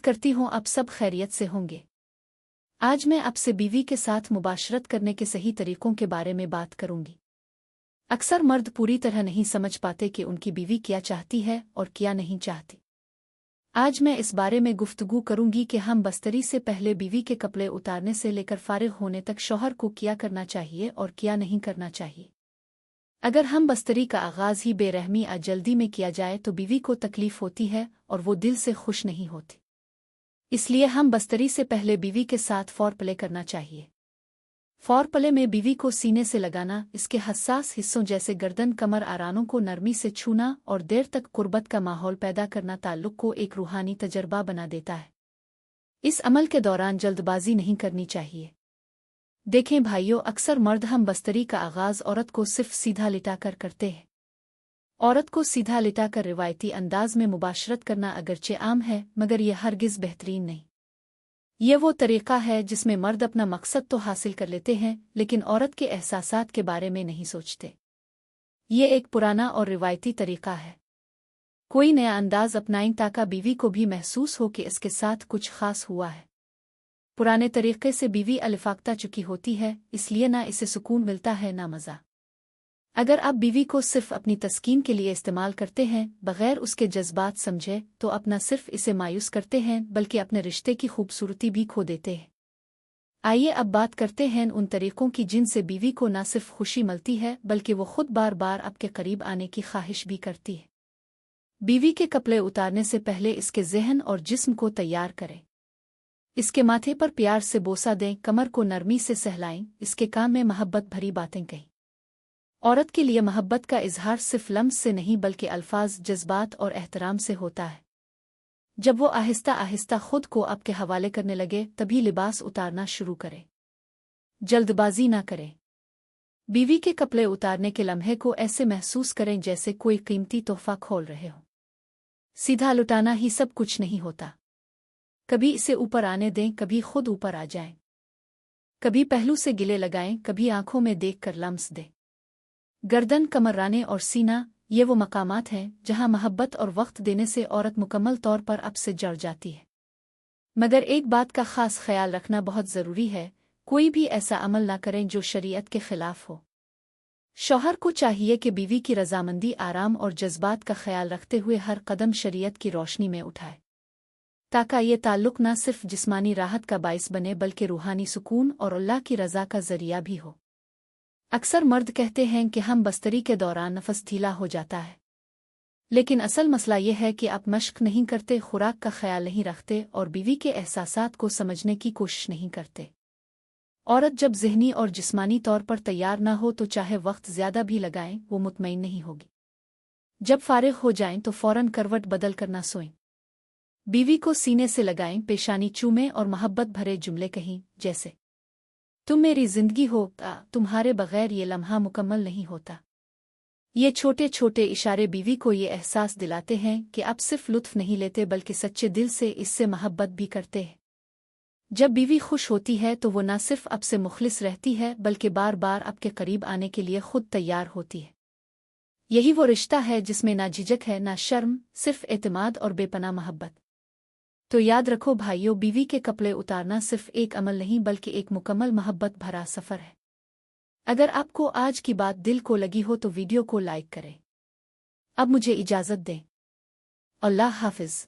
करती हूँ आप सब खैरियत से होंगे। आज मैं आपसे बीवी के साथ मुबाशरत करने के सही तरीकों के बारे में बात करूंगी। अक्सर मर्द पूरी तरह नहीं समझ पाते कि उनकी बीवी क्या चाहती है और क्या नहीं चाहती। आज मैं इस बारे में गुफ्तगू करूंगी कि हम बस्तरी से पहले बीवी के कपड़े उतारने से लेकर फारिग होने तक शौहर को क्या करना चाहिए और क्या नहीं करना चाहिए। अगर हम बस्तरी का आगाज़ ही बेरहमी या जल्दी में किया जाए तो बीवी को तकलीफ होती है और वो दिल से खुश नहीं होती। इसलिए हम बस्तरी से पहले बीवी के साथ फोरप्ले करना चाहिए। फोरप्ले में बीवी को सीने से लगाना, इसके हसास हिस्सों जैसे गर्दन, कमर, आरानों को नरमी से छूना और देर तक कुर्बत का माहौल पैदा करना ताल्लुक को एक रूहानी तजर्बा बना देता है। इस अमल के दौरान जल्दबाजी नहीं करनी चाहिए। देखें भाइयों, अक्सर मर्द हम बस्तरी का आगाज़ औरत को सिर्फ सीधा लिटाकर करते हैं। औरत को सीधा लिटाकर रिवायती अंदाज में मुबाशरत करना अगरचे आम है, मगर यह हरगिज़ बेहतरीन नहीं। ये वो तरीक़ा है जिसमें मर्द अपना मकसद तो हासिल कर लेते हैं, लेकिन औरत के एहसासात के बारे में नहीं सोचते। ये एक पुराना और रिवायती तरीक़ा है। कोई नया अंदाज अपनाएं ताकि बीवी को भी महसूस हो कि इसके साथ कुछ ख़ास हुआ है। पुराने तरीक़े से बीवी अलिफाख्ता चुकी होती है, इसलिए ना इसे सुकून मिलता है ना मज़ा। अगर आप बीवी को सिर्फ अपनी तस्कीन के लिए इस्तेमाल करते हैं, बग़ैर उसके जज्बात समझे, तो अपना सिर्फ इसे मायूस करते हैं बल्कि अपने रिश्ते की खूबसूरती भी खो देते हैं। आइए अब बात करते हैं उन तरीक़ों की जिनसे बीवी को न सिर्फ खुशी मिलती है बल्कि वो खुद बार बार आपके करीब आने की ख्वाहिश भी करती है। बीवी के कपड़े उतारने से पहले इसके ज़हन और जिस्म को तैयार करें। इसके माथे पर प्यार से बोसा दें, कमर को नरमी से सहलाएं, इसके कान में मोहब्बत भरी बातें कहें। औरत के लिए मोहब्बत का इजहार सिर्फ लम्स से नहीं बल्कि अल्फाज, जज्बात और एहतराम से होता है। जब वो आहिस्ता आहिस्ता खुद को आपके हवाले करने लगे, तभी लिबास उतारना शुरू करें। जल्दबाजी ना करें। बीवी के कपड़े उतारने के लम्हे को ऐसे महसूस करें जैसे कोई कीमती तोहफा खोल रहे हो। सीधा लुटाना ही सब कुछ नहीं होता। कभी इसे ऊपर आने दें, कभी खुद ऊपर आ जाएं। कभी पहलू से गिले लगाएं, कभी आंखों में देखकर लम्स दें। गर्दन, कमराने और सीना, ये वो मकामात हैं जहां मोहब्बत और वक्त देने से औरत मुकम्मल तौर पर आपसे जड़ जाती है। मगर एक बात का खास ख्याल रखना बहुत ज़रूरी है, कोई भी ऐसा अमल ना करें जो शरीयत के खिलाफ हो। शौहर को चाहिए कि बीवी की रजामंदी, आराम और जज्बात का ख्याल रखते हुए हर कदम शरीयत की रोशनी में उठाए, ताकि ये ताल्लुक न सिर्फ जिस्मानी राहत का बाइस बने बल्कि रूहानी सुकून और अल्लाह की रज़ा का ज़रिया भी हो। अक्सर मर्द कहते हैं कि हम बस्तरी के दौरान नफस ढीला हो जाता है, लेकिन असल मसला यह है कि आप मश्क नहीं करते, खुराक का ख्याल नहीं रखते और बीवी के एहसासात को समझने की कोशिश नहीं करते। औरत जब ज़हनी और जिस्मानी तौर पर तैयार ना हो तो चाहे वक्त ज़्यादा भी लगाएं, वो मुतमईन नहीं होगी। जब फारिग हो जाएं तो फ़ौरन करवट बदल कर ना सोएं। बीवी को सीने से लगाएं, पेशानी चूमें और मोहब्बत भरे जुमले कहीं, जैसे तुम मेरी जिंदगी हो, तुम्हारे बगैर ये लम्हा मुकम्मल नहीं होता। ये छोटे छोटे इशारे बीवी को ये एहसास दिलाते हैं कि आप सिर्फ लुत्फ नहीं लेते बल्कि सच्चे दिल से इससे मोहब्बत भी करते हैं। जब बीवी खुश होती है तो वो न सिर्फ आपसे मुखलिस रहती है बल्कि बार बार आपके करीब आने के लिए खुद तैयार होती है। यही वो रिश्ता है जिसमें ना झिझक है, ना शर्म, सिर्फ एतमाद और बेपनाह मोहब्बत। तो याद रखो भाइयों, बीवी के कपड़े उतारना सिर्फ एक अमल नहीं बल्कि एक मुकम्मल मोहब्बत भरा सफ़र है। अगर आपको आज की बात दिल को लगी हो तो वीडियो को लाइक करें। अब मुझे इजाज़त दें। अल्लाह हाफ़िज़।